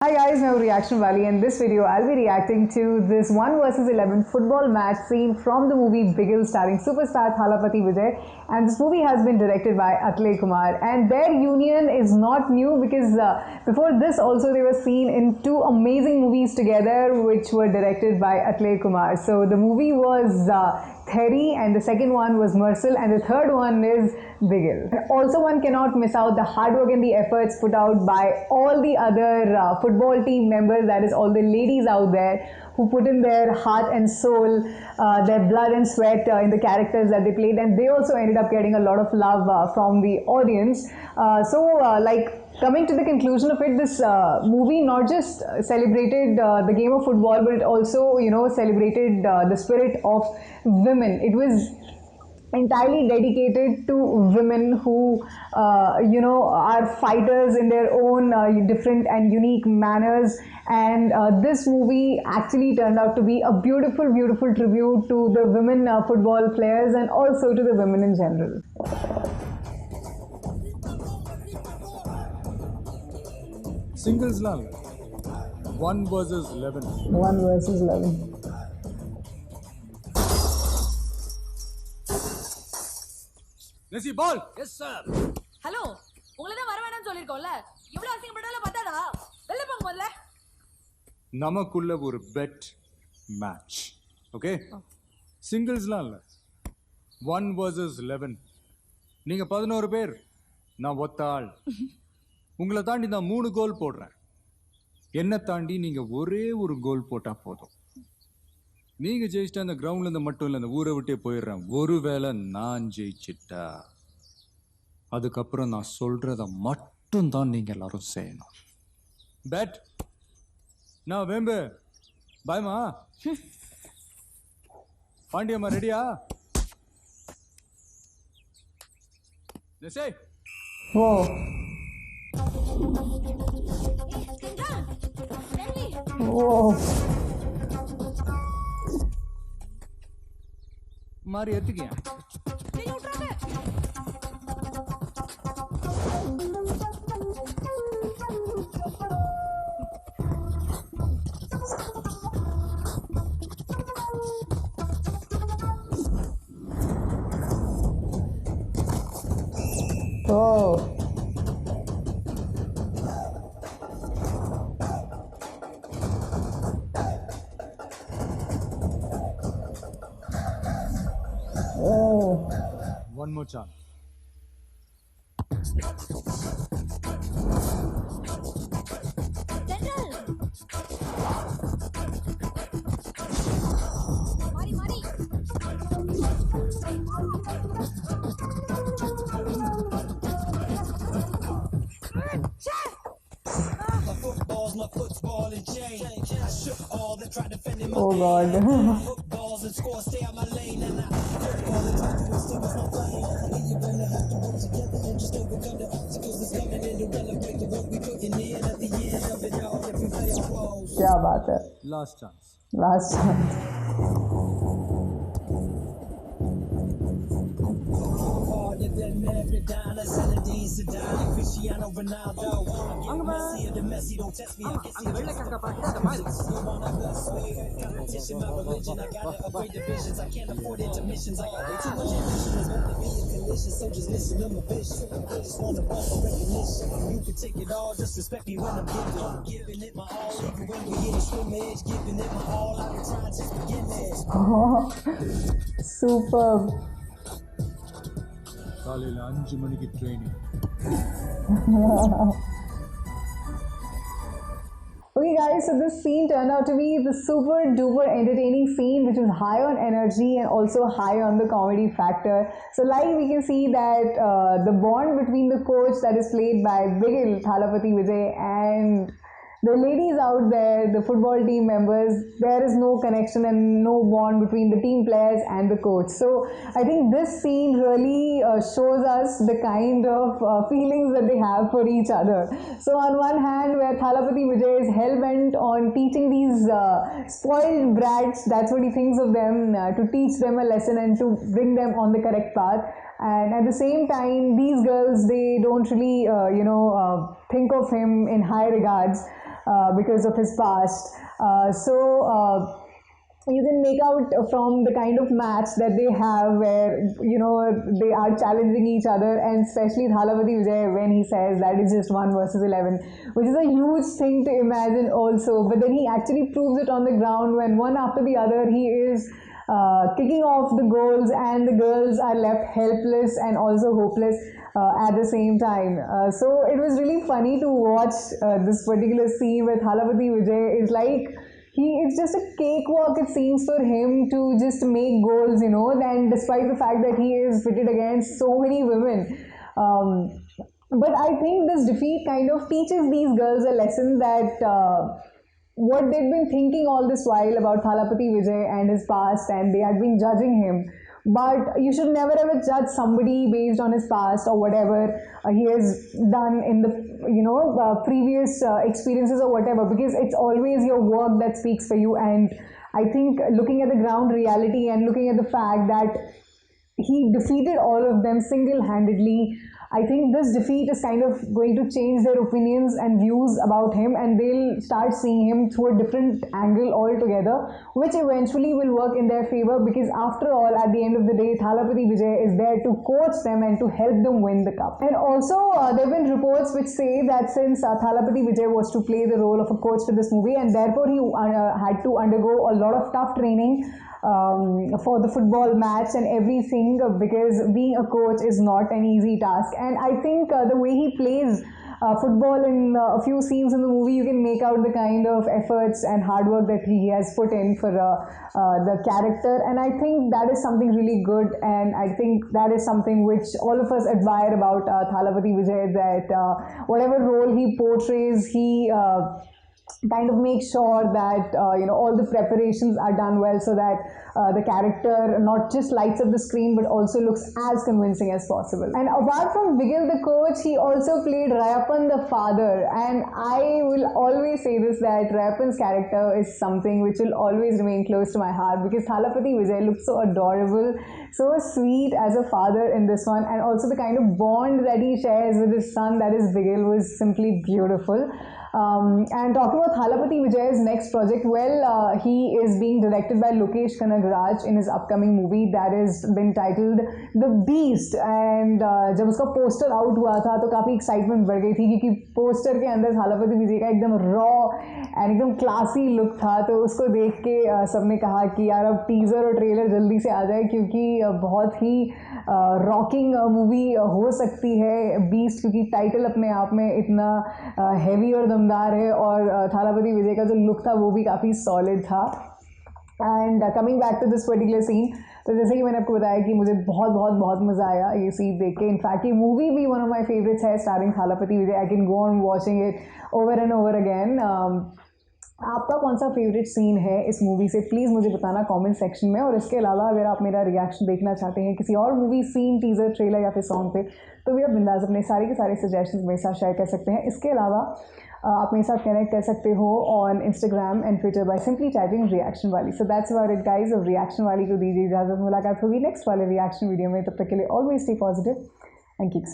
Hi guys, I'm REACTIONWAALI and in this video I'll be reacting to this 1 versus 11 football match scene from the movie Bigil starring superstar Thalapathy Vijay, and this movie has been directed by Atlay Kumar, and their union is not new because before this also they were seen in two amazing movies together which were directed by Atlay Kumar. So the movie was Theri and the second one was Mercil and the third one is Bigil. Also, one cannot miss out the hard work and the efforts put out by all the other football team members, that is all the ladies out there who put in their heart and soul, their blood and sweat in the characters that they played, and they also ended up getting a lot of love from the audience. Coming to the conclusion of it, this movie not just celebrated the game of football, but it also, celebrated the spirit of women. It was entirely dedicated to women who, are fighters in their own different and unique manners. And this movie actually turned out to be a beautiful, beautiful tribute to the women football players and also to the women in general. Singles lang 1 versus 11. 1 versus 11. Messi ball. Yes sir. Hello உங்களை தான் வர வேணாம்னு சொல்லிருக்கோம்ல. இவ்வளவு அசிங்கப்பட்டால பத்தாதா? வெல்ல போங்க முதல்ல. நமக்குள்ள ஒரு பெட் மேட்ச். ஓகே? சிங்கிள்ஸ்லாம் இல்ல. 1 versus 11. நீங்க 11 பேர், நான் ஒத்த ஆள். உங்களை தாண்டி நான் 3 கோல் போடுறேன். என்ன தாண்டி நீங்க ஒரே ஒரு கோல் போட்டா போதும். நீங்க ஜெயிச்சிட்டா அந்த கிரவுண்ட்ல இருந்து மட்டும் இல்ல, அந்த ஊரை விட்டே போயிடுறேன். ஒருவேளை நான் ஜெயிச்சிட்டா அதுக்கப்புறம் நான் சொல்றத மட்டும் தான் நீங்க எல்லாரும் செய்யணும். பேட் நான் வேம்பு பாய்மா பாண்டியம்மா ரெடியா? ஓ ஓ மாறி எடுத்துக்கியா? ஓ One more chance. மாறி Oh God. क्या बात है. Last chance. Last chance. அங்க வெள்ளை கங்க பாட்டு அந்த மாதிரி. Superb. காலையில் 5 மணிக்கு training. Okay guys, so this scene turned out to be the super duper entertaining scene which is high on energy and also high on the comedy factor. So like we can see that the bond between the coach that is played by Bigil, Thalapathy Vijay, and the ladies out there, the football team members, there is no connection and no bond between the team players and the coach. So I think this scene really shows us the kind of feelings that they have for each other. So on one hand, where Thalapathy Vijay is hell-bent on teaching these spoiled brats, that's what he thinks of them, to teach them a lesson and to bring them on the correct path. And at the same time, these girls, they don't really, think of him in high regards. because of his past. You can make out from the kind of match that they have where they are challenging each other, and especially Thalapathy Vijay when he says that it's just 1 versus 11, which is a huge thing to imagine also, but then he actually proves it on the ground when one after the other he is kicking off the goals and the girls are left helpless and also hopeless at the same time. So it was really funny to watch this particular scene with Thalapathy Vijay. It's like it's just a cakewalk, it seems, for him to just make goals, and despite the fact that he is pitted against so many women. But I think this defeat kind of teaches these girls a lesson that what they've been thinking all this while about Thalapathy Vijay and his past, and they had been judging him. But you should never ever judge somebody based on his past or whatever he has done in the previous experiences or whatever, because it's always your work that speaks for you. And I think looking at the ground reality and looking at the fact that he defeated all of them single-handedly, I think this defeat is kind of going to change their opinions and views about him, and they'll start seeing him through a different angle altogether, which eventually will work in their favor, because after all, at the end of the day, Thalapathy Vijay is there to coach them and to help them win the cup. And also, there have been reports which say that since Thalapathy Vijay was to play the role of a coach for this movie, and therefore he had to undergo a lot of tough training for the football match and everything, because being a coach is not an easy task. And I think the way he plays football in a few scenes in the movie, you can make out the kind of efforts and hard work that he has put in for the character. And I think that is something really good, and I think that is something which all of us admire about Thalapathy Vijay, that whatever role he portrays, he kind of make sure that all the preparations are done well, so that the character not just lights up the screen but also looks as convincing as possible. And apart from Bigil the coach, he also played Rayapan the father, and I will always say this, that Rayapan's character is something which will always remain close to my heart, because Thalapathy Vijay looks so adorable, so sweet as a father in this one, and also the kind of bond that he shares with his son, that is Bigil, was simply beautiful. And talking about Thalapathy Vijay's next project, well, he is being directed by Lokesh Kanagraj in his upcoming movie that is been titled The Beast. And जब उसका poster out हुआ था तो काफ़ी excitement बढ़ गई थी, क्योंकि पोस्टर के अंदर थालापति विजय का एकदम रॉ एंड एकदम क्लासी लुक था। तो उसको देख के सबने कहा कि यार अब टीज़र और ट्रेलर जल्दी से आ जाए, क्योंकि बहुत ही रॉकिंग मूवी हो सकती है बीस्ट, क्योंकि टाइटल अपने आप में इतना हैवी और दमदार है, और थालापति विजय का जो लुक था वो भी काफ़ी सॉलिड था। And coming back to this particular scene, तो जैसे कि मैंने आपको बताया कि मुझे बहुत बहुत बहुत मज़ा आया ये सीन देख के। इनफैक्ट ये मूवी भी वन ऑफ माई फेवरेट्स है, starring Thalapathy Vijay. I can go on watching it over and over again. आपका कौन सा फेवरेट सीन है इस मूवी से, प्लीज़ मुझे बताना कमेंट सेक्शन में। और इसके अलावा अगर आप मेरा रिएक्शन देखना चाहते हैं किसी और मूवी सीन, टीज़र, ट्रेलर या फिर सॉन्ग पे, तो भी आप बिंदास अपने सारे के सारे सजेशंस मेरे साथ शेयर कर सकते हैं। इसके अलावा आप मेरे साथ कनेक्ट कर सकते हो on Instagram and Twitter by simply typing reaction वाली। So that's about it guys. अब रिएक्शन वाली को दीजिए इजाज़त, मुलाकात होगी नेक्स्ट वाले रिएक्शन वीडियो में। तब तक के लिए always stay positive and keep